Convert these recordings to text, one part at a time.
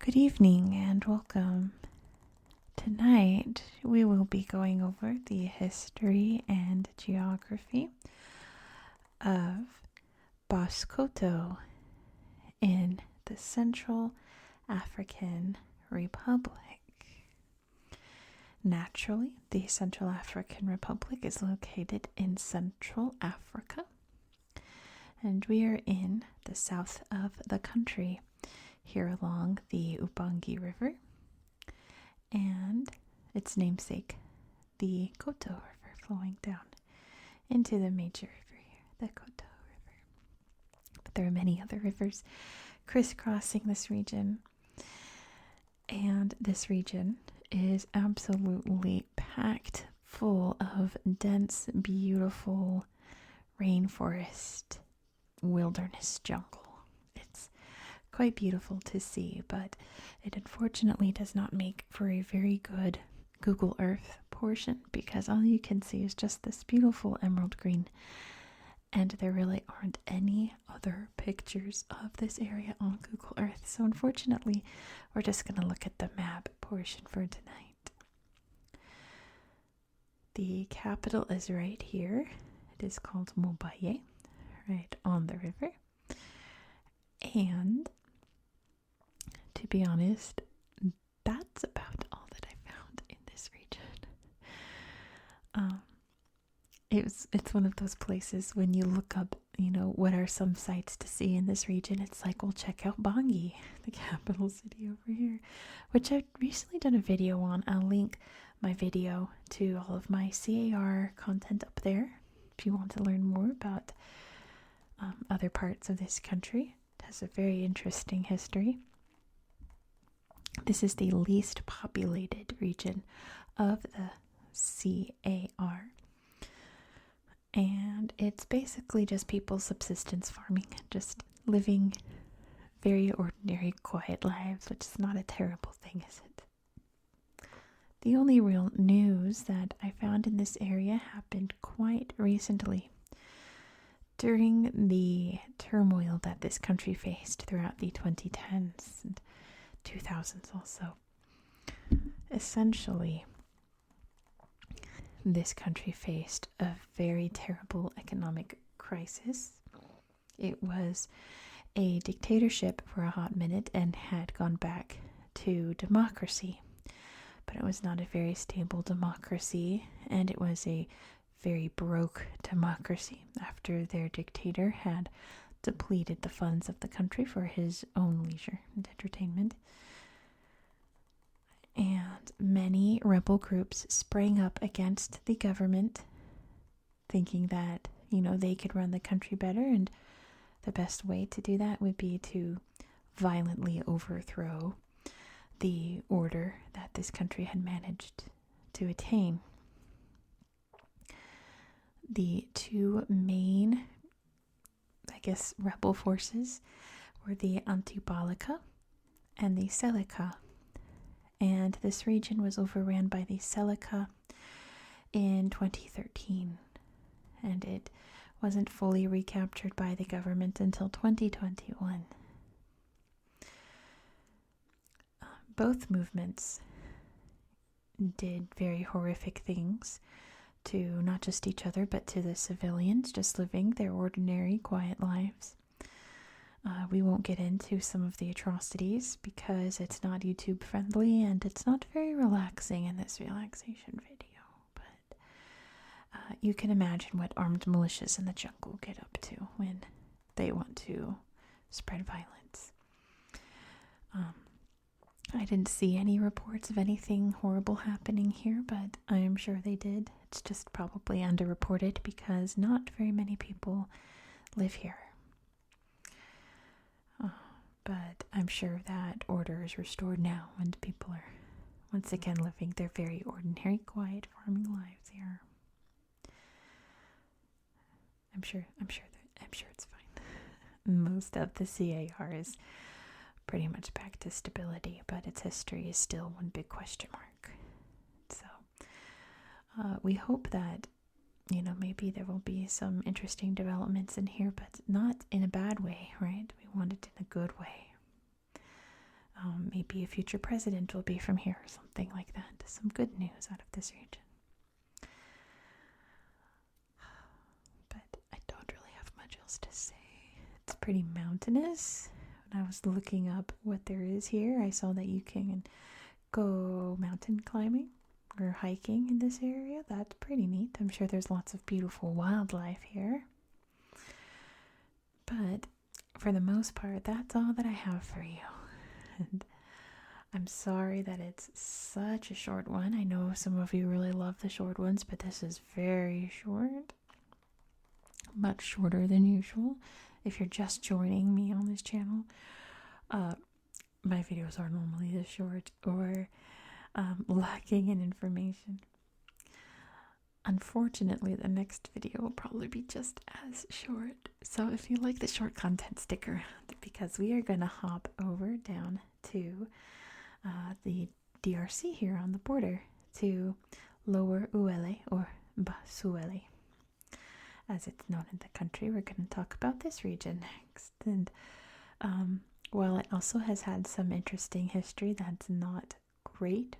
Good evening and welcome. Tonight we will be going over the history and geography of Basse-Kotto in the Central African Republic. Naturally, the Central African Republic is located in Central Africa, and we are in the south of the country, here along the Ubangi River and its namesake, the Kotto River, flowing down into the major river here, the Kotto River. But there are many other rivers crisscrossing this region, and this region is absolutely packed full of dense, beautiful rainforest, wilderness jungle. It's quite beautiful to see, but it unfortunately does not make for a very good Google Earth portion because all you can see is just this beautiful emerald green, and there really aren't any other pictures of this area on Google Earth. So unfortunately, we're just going to look at the map portion for tonight. The capital is right here. It is called Mobaye, right on the river. And to be honest, that's about all that I found in this region. It's one of those places when you look up, what are some sites to see in this region? It's like, well, check out Bangui, the capital city over here, which I've recently done a video on. I'll link my video to all of my CAR content up there if you want to learn more about other parts of this country. It has a very interesting history. This is the least populated region of the CAR. And it's basically just people subsistence farming, just living very ordinary, quiet lives, which is not a terrible thing, is it? The only real news that I found in this area happened quite recently, during the turmoil that this country faced throughout the 2010s and 2000s also. Essentially, this country faced a very terrible economic crisis. It was a dictatorship for a hot minute and had gone back to democracy. But it was not a very stable democracy, and it was a very broke democracy after their dictator had depleted the funds of the country for his own leisure and entertainment. And many rebel groups sprang up against the government, thinking that, they could run the country better, and the best way to do that would be to violently overthrow the order that this country had managed to attain. The two main, rebel forces were the Antibalaka and the Seleka. And this region was overran by the Seleka in 2013. And it wasn't fully recaptured by the government until 2021. Both movements did very horrific things to not just each other, but to the civilians just living their ordinary, quiet lives. We won't get into some of the atrocities because it's not YouTube friendly and it's not very relaxing in this relaxation video. But you can imagine what armed militias in the jungle get up to when they want to spread violence. I didn't see any reports of anything horrible happening here, but I am sure they did. It's just probably underreported because not very many people live here. But I'm sure that order is restored now and people are once again living their very ordinary, quiet farming lives here. I'm sure it's fine. Most of the CAR is pretty much back to stability, but its history is still one big question mark. So we hope that maybe there will be some interesting developments in here, but not in a bad way, right? We want it in a good way. maybe a future president will be from here or something like that. Some good news out of this region. But I don't really have much else to say. It's pretty mountainous. When I was looking up what there is here, I saw that you can go mountain climbing or hiking in this area. That's pretty neat. I'm sure there's lots of beautiful wildlife here. But for the most part, that's all that I have for you. And I'm sorry that it's such a short one. I know some of you really love the short ones, but this is very short. Much shorter than usual. If you're just joining me on this channel, my videos are normally this short or lacking in information. Unfortunately, the next video will probably be just as short. So if you like the short content, stick around, because we are going to hop over down to the DRC here on the border to Lower Uele, or Basse-Kotto, as it's known in the country. We're going to talk about this region next. And while it also has had some interesting history that's not great,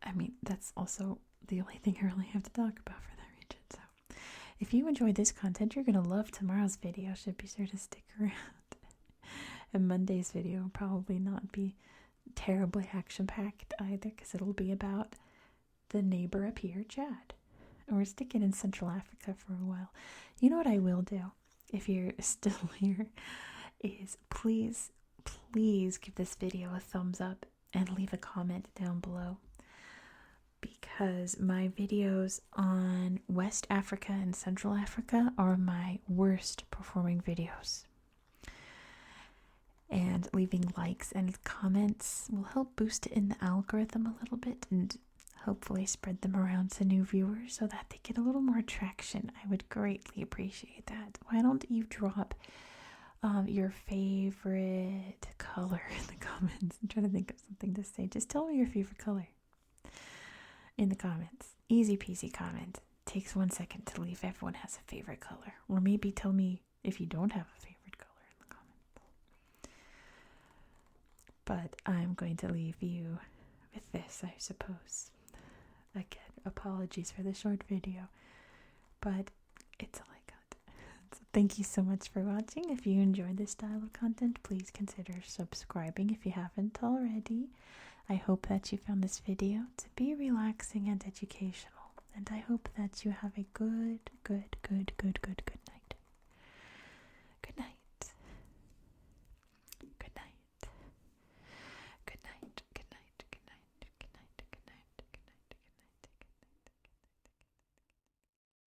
I mean, that's also the only thing I really have to talk about for that region. So if you enjoyed this content, you're going to love tomorrow's video, so be sure to stick around. And Monday's video will probably not be terribly action-packed either, because it'll be about the neighbor up here, Chad. And we're sticking in Central Africa for a while. You know what I will do, if you're still here, is please give this video a thumbs up and leave a comment down below, because my videos on West Africa and Central Africa are my worst performing videos. And leaving likes and comments will help boost it in the algorithm a little bit and hopefully spread them around to new viewers so that they get a little more traction. I would greatly appreciate that. Why don't you drop your favorite color in the comments? I'm trying to think of something to say. Just tell me your favorite color in the comments. Easy peasy comment. Takes 1 second to leave. Everyone has a favorite color. Or maybe tell me if you don't have a favorite color in the comments. But I'm going to leave you with this, I suppose. Again, apologies for the short video, but it's all I got. So thank you so much for watching. If you enjoyed this style of content, please consider subscribing if you haven't already. I hope that you found this video to be relaxing and educational, and I hope that you have a good night.